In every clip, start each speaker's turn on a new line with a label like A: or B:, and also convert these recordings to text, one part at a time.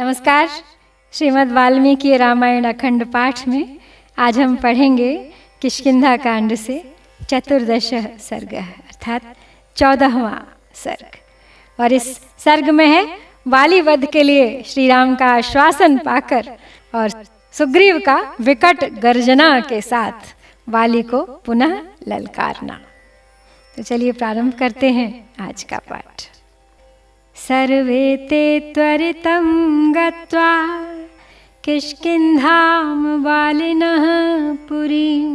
A: नमस्कार। श्रीमद् वाल्मीकि रामायण अखंड पाठ में आज हम पढ़ेंगे किष्किंधा कांड से चतुर्दश सर्ग अर्थात 14वां सर्ग। और इस सर्ग में है वाली वध के लिए श्री राम का आश्वासन पाकर और सुग्रीव का विकट गर्जना के साथ वाली को पुनः ललकारना। तो चलिए प्रारंभ करते हैं आज का पाठ। सर्वे ते त्वरितं गत्वा किष्किन्धां वालिनः पुरीं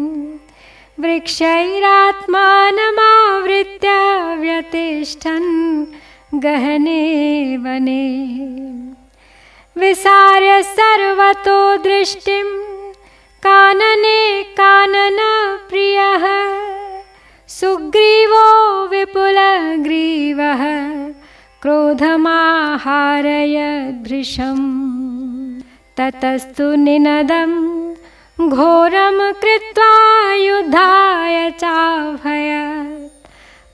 A: वृक्षैरात्मानमावृत्य व्यतिष्ठन् गहने वने विसार्य सर्वतो दृष्टिं कानने काननप्रियः सुग्रीवो विपुलग्रीवः क्रोधमाहारयद्भृशम् ततस्तु निनदं घोरं कृत्वा युद्धाय चाभयत्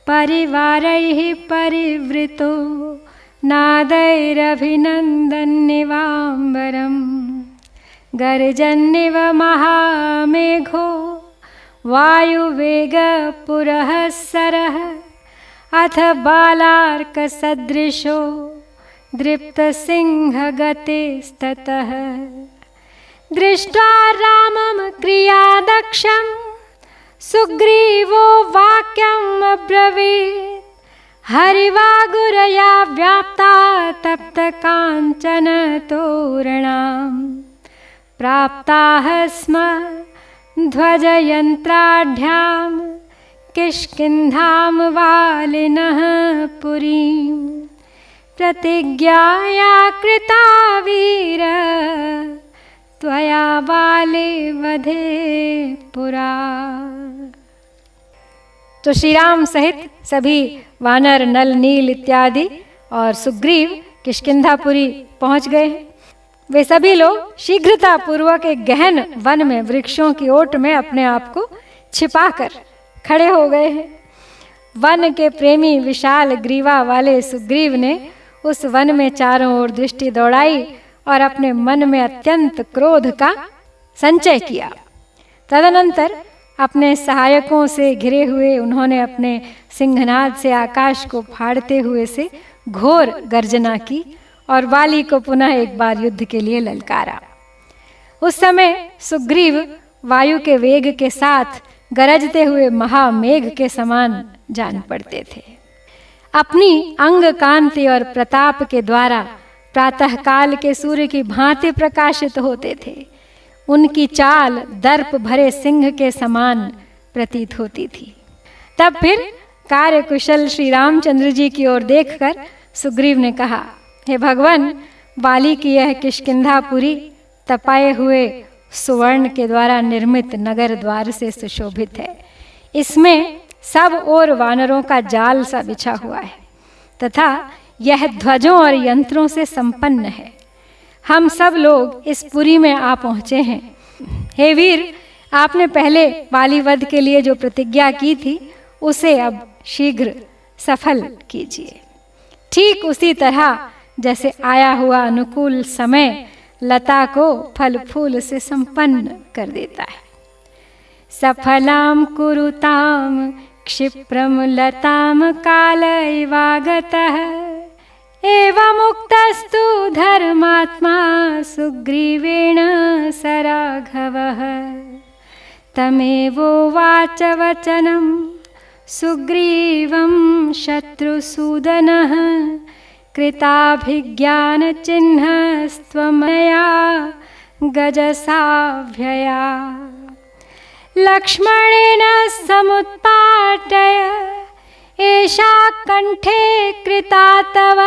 A: परिवारैः परिवृतो नादैरभिनन्दन्निवाम्बरम् गर्जन्निव महामेघो वायुवेगपुरःसरः अथ बालार्कसदृशो दृप्तसिंहगतिस्ततः दृष्ट्वा रामं क्रियादक्षं सुग्रीवो वाक्यम् अब्रवीत् हरिवागुरया व्याप्ता तप्तकाञ्चन तोरणां प्राप्ताः स्म ध्वजयन्त्राढ्यां किष्किन्धां वालिनः पुरीं प्रतिज्ञाया कृता वीर त्वया वाले वधे पुरा। तो श्री राम सहित सभी वानर नल नील इत्यादि और सुग्रीव किष्किंधापुरी पहुंच गए हैं। वे सभी लोग शीघ्रता पूर्वक एक गहन वन में वृक्षों की ओट में अपने आप को छिपाकर खड़े हो गए हैं। वन के प्रेमी विशाल ग्रीवा वाले सुग्रीव ने उस वन में चारों ओर दृष्टि दौड़ाई और अपने मन में अत्यंत क्रोध का संचय किया। तदनंतर अपने सहायकों से घिरे हुए उन्होंने अपने सिंहनाद से आकाश को फाड़ते हुए से घोर गर्जना की और वाली को पुनः एक बार युद्ध के लिए ललकारा। उस समय सुग्रीव वायु के वेग के साथ गरजते हुए महामेघ के समान जान पड़ते थे। अपनी अंग कांति और प्रताप के द्वारा प्रातःकाल के सूर्य की भांति प्रकाशित होते थे। उनकी चाल दर्प भरे सिंह के समान प्रतीत होती थी। तब फिर कार्यकुशल श्री रामचंद्र जी की ओर देखकर सुग्रीव ने कहा, हे भगवान, वाली की यह किष्किंधापुरी तपाए हुए सुवर्ण के द्वारा निर्मित नगर द्वार से सुशोभित है। इसमें सब ओर वानरों का जाल सा बिछा हुआ है तथा यह ध्वजों और यंत्रों से संपन्न है। हम सब लोग इस पुरी में आ पहुँचे हैं। हे वीर, आपने पहले वाली वध के लिए जो प्रतिज्ञा की थी उसे अब शीघ्र सफल कीजिए। ठीक उसी तरह जैसे आया हुआ अनुकूल समय लता को फल फूल से संपन्न कर देता है। सफलां कुरुतां क्षिप्रं लतां कालैवागतः एवमुक्तस्तु धर्मात्मा सुग्रीवेण स राघवः तमेवोवाच वचनं सुग्रीवं शत्रुसूदनः कृताभिज्ञानचिह्नस्त्वमया गजसाभ्यया लक्ष्मणेन समुत्पाटय एषा कंठे कृता तव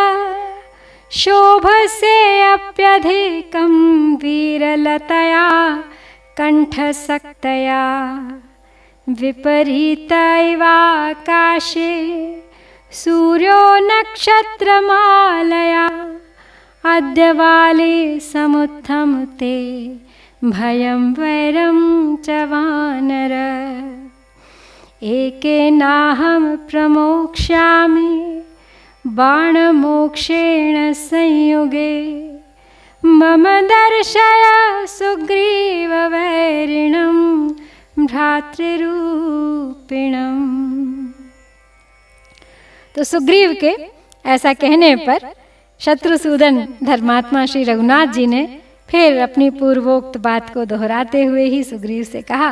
A: शोभसेऽप्यधिकं वीरलतया कंठसक्तया विपरीतैवाकाशे सूर्यो नक्षत्रमालया अद्य वाली समुत्थं ते भयं वैरं च वानर एकेनाहं प्रमोक्ष्यामि बाणमोक्षेण संयुगे मम दर्शय सुग्रीव वैरिणं भ्रातृरूपिणम्। तो सुग्रीव के ऐसा कहने पर शत्रुसूदन धर्मात्मा श्री रघुनाथ जी ने फिर अपनी पूर्वोक्त बात को दोहराते हुए ही सुग्रीव से कहा,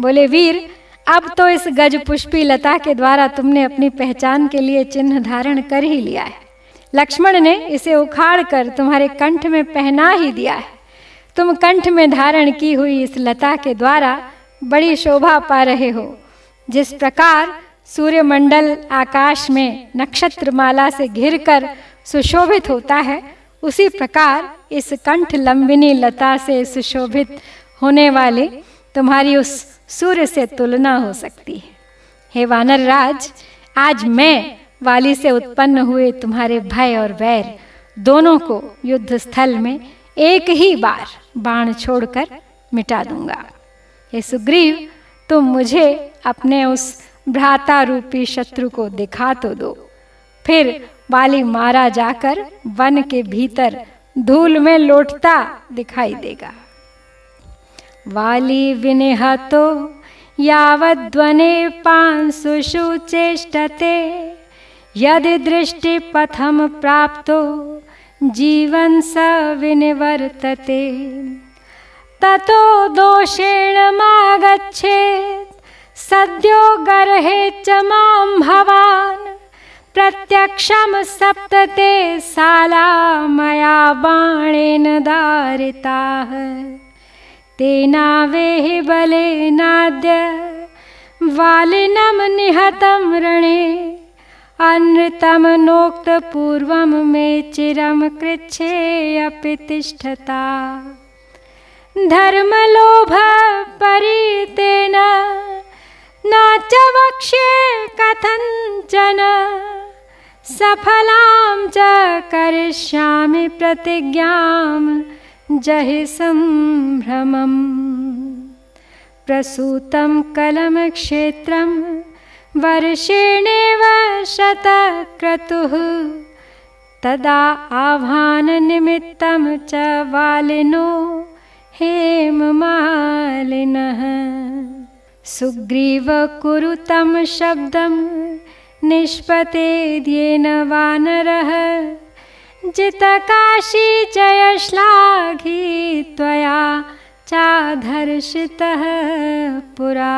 A: बोले वीर, अब तो इस गज पुष्पी लता के द्वारा तुमने अपनी पहचान के लिए चिन्ह धारण कर ही लिया है। लक्ष्मण ने इसे उखाड़ कर तुम्हारे कंठ में पहना ही दिया है। तुम कंठ में धारण की हुई इस लता के द्वारा बड़ी शोभा पा रहे हो। जिस प्रकार सूर्यमंडल आकाश में नक्षत्रमाला से घिरकर सुशोभित होता है, उसी प्रकार इस कंठ लंबिनी लता से सुशोभित होने वाले तुम्हारी उस सूर्य से तुलना हो सकती है। हे वानर राज, आज मैं वाली से उत्पन्न हुए तुम्हारे भय और वैर दोनों को युद्ध स्थल में एक ही बार बाण छोड़कर मिटा दूंगा। हे सुग्रीव, तुम मुझे अपने उस भ्राता रूपी शत्रु को दिखा तो दो, फिर वाली मारा जाकर वन के भीतर धूल में लौटता दिखाई देगा। वाली विनिहतो यावद्वने पांसुषु चेष्टते, यदि दृष्टि पथम प्राप्तो जीवन स विनिवर्तते, ततो दोषेण मागच्छेत् सद्यो गर्हे च मां भवान्, प्रत्यक्षम सप्तते साला मया बाणेन दारिताः, तेनावेहि बलेनाद्य वालिनं निहतं रणे, अनृतं नोक्त पूर्वं मे चिरं कृच्छे अपि तिष्ठता, धर्मलोभ परितेन न च वक्ष्ये कथञ्चन, सफलां च करिष्यामि प्रतिज्ञां जहि संभ्रमम्, प्रसूतं कलमक्षेत्रं वर्षेणेव शतक्रतुः, तदा आह्वाननिमित्तं च वालिनो हेममालिनः, सुग्रीव कुरु तं शब्दं निष्पतेद्येन वानरः, जितकाशी जयश्लाघी त्वया चाधर्षितः पुरा।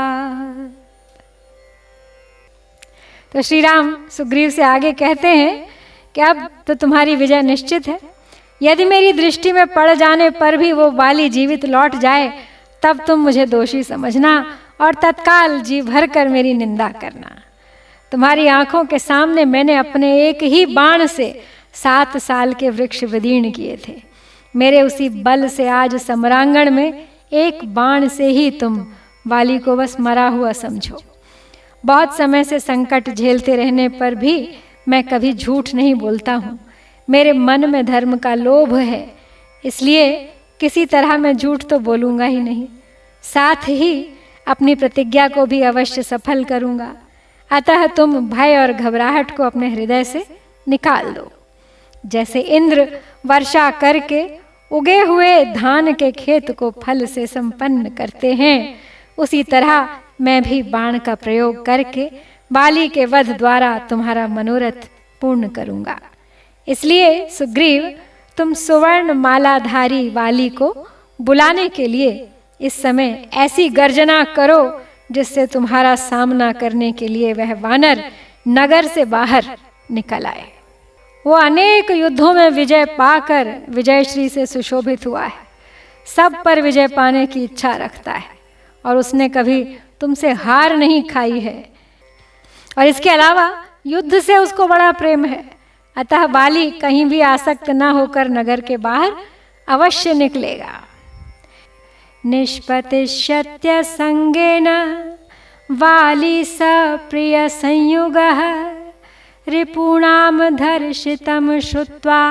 A: तो श्री राम सुग्रीव से आगे कहते हैं कि अब तो तुम्हारी विजय निश्चित है। यदि मेरी दृष्टि में पड़ जाने पर भी वो वाली जीवित लौट जाए, तब तुम मुझे दोषी समझना और तत्काल जी भर कर मेरी निंदा करना। तुम्हारी आंखों के सामने मैंने अपने एक ही बाण से 7 साल के वृक्ष विदीर्ण किए थे। मेरे उसी बल से आज सम्रांगण में एक बाण से ही तुम वाली को बस मरा हुआ समझो। बहुत समय से संकट झेलते रहने पर भी मैं कभी झूठ नहीं बोलता हूँ। मेरे मन में धर्म का लोभ है, इसलिए किसी तरह मैं झूठ तो बोलूँगा ही नहीं। साथ ही अपनी प्रतिज्ञा को भी अवश्य सफल करूँगा। अतः तुम भय और घबराहट को अपने हृदय से निकाल दो। जैसे इंद्र वर्षा करके उगे हुए धान के खेत को फल से संपन्न करते हैं, उसी तरह मैं भी बाण का प्रयोग करके बाली के वध द्वारा तुम्हारा मनोरथ पूर्ण करूँगा। इसलिए सुग्रीव, तुम सुवर्ण मालाधारी वाली को बुलाने के लिए इस समय ऐसी गर्जना करो जिससे तुम्हारा सामना करने के लिए वह वानर नगर से बाहर निकल आए। वो अनेक युद्धों में विजय पाकर विजयश्री से सुशोभित हुआ है, सब पर विजय पाने की इच्छा रखता है और उसने कभी तुमसे हार नहीं खाई है। और इसके अलावा युद्ध से उसको बड़ा प्रेम है। अतः बाली कहीं भी आसक्त न होकर नगर के बाहर अवश्य निकलेगा। निष्पतिष्यत्य संगेन वाली सप्रिय संयुगः, रिपूणां धर्षितं श्रुत्वा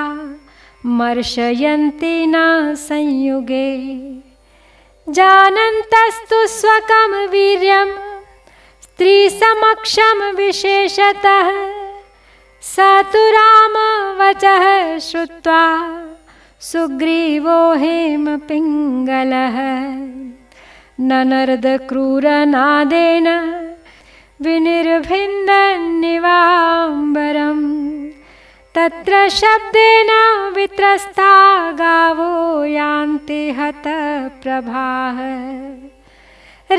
A: मर्शयन्ति न संयुगे, जानन्तस्तु स्वकं वीर्यं स्त्रीसमक्षं विशेषतः, स तु राम वचः श्रुत्वा सुग्रीवो हेमपिङ्गलः ननर्दक्रूरनादेन विनिर्भिन्दन्निवाम्बरम् तत्र शब्देन वित्रस्ता गावो यान्ति हतप्रभाः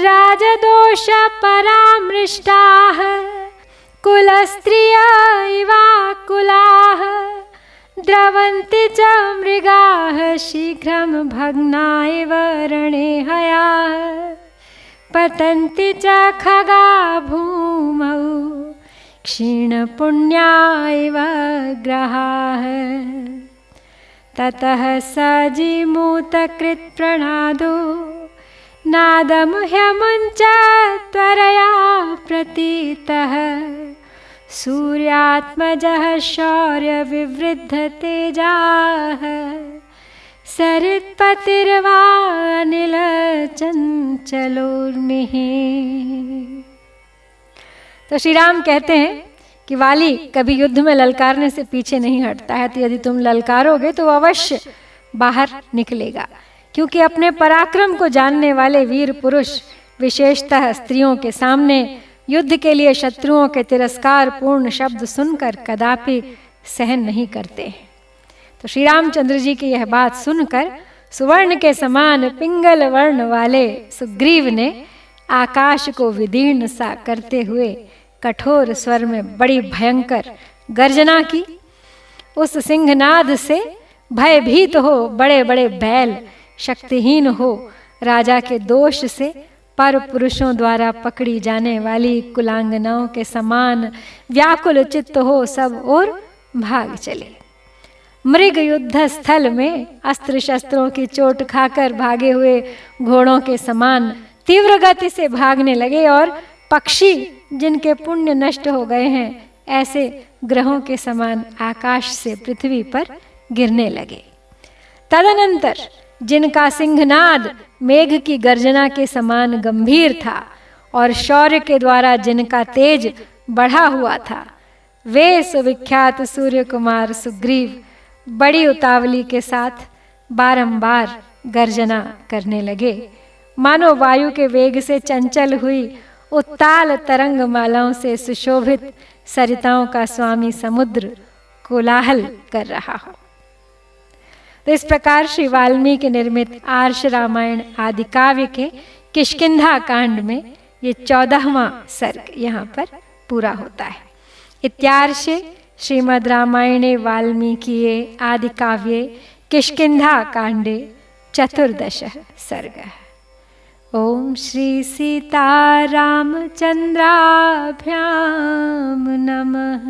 A: राजदोषपरामृष्टाः कुलस्त्रिया इवाकुलाः द्रवन्ति च मृगाः शीघ्रं भग्ना इव रणे हयाः पतन्ति च खगा भूमौ क्षीणपुण्या इव ग्रहाः ततः स जिमूतकृत्प्रणादो नादमुह्यमुञ्च त्वरया प्रतीतः सूर्यात्मजः शौर्यविवृद्धतेजाः सरित्पतिर्वानिलचञ्चलोर्मिः। तो श्री राम कहते हैं कि वाली कभी युद्ध में ललकारने से पीछे नहीं हटता है, तो यदि तुम ललकारोगे तो अवश्य बाहर निकलेगा, क्योंकि अपने पराक्रम को जानने वाले वीर पुरुष विशेषतः स्त्रियों के सामने युद्ध के लिए शत्रुओं के तिरस्कार पूर्ण शब्द सुनकर कदापि सहन नहीं करते। तो श्री रामचंद्र जी की यह बात सुनकर सुवर्ण के समान पिंगल वर्ण वाले सुग्रीव ने आकाश को विदीर्ण सा करते हुए कठोर स्वर में बड़ी भयंकर गर्जना की। उस सिंहनाद से भयभीत हो बड़े बड़े बैल, शक्तिहीन हो राजा के दोष से पर पुरुषों द्वारा पकड़ी जाने वाली कुलांगनाओं के समान व्याकुल चित्त हो सब और भाग चले। मृग युद्ध स्थल में अस्त्र शस्त्रों की चोट खाकर भागे हुए घोड़ों के समान तीव्र गति से भागने लगे और पक्षी जिनके पुण्य नष्ट हो गए हैं ऐसे ग्रहों के समान आकाश से पृथ्वी पर गिरने लगे। तदनंतर जिनका सिंहनाद मेघ की गर्जना के समान गंभीर था और शौर्य के द्वारा जिनका तेज बढ़ा हुआ था, वे सुविख्यात सूर्य कुमार सुग्रीव बड़ी उतावली के साथ बारंबार गर्जना करने लगे, मानो वायु के वेग से चंचल हुई उत्ताल तरंग मालाओं से सुशोभित सरिताओं का स्वामी समुद्र कोलाहल कर रहा हो। तो इस प्रकार श्री वाल्मीकि निर्मित आर्ष रामायण आदि काव्य के किष्किंधा कांड में ये 14वां सर्ग यहाँ पर पूरा होता है। इत्यार्षे श्रीमद् रामायणे वाल्मीकिये आदि काव्ये किष्किंधा कांडे 14 सर्गः। ओम श्री सीतारामचंद्राभ्यां नमः।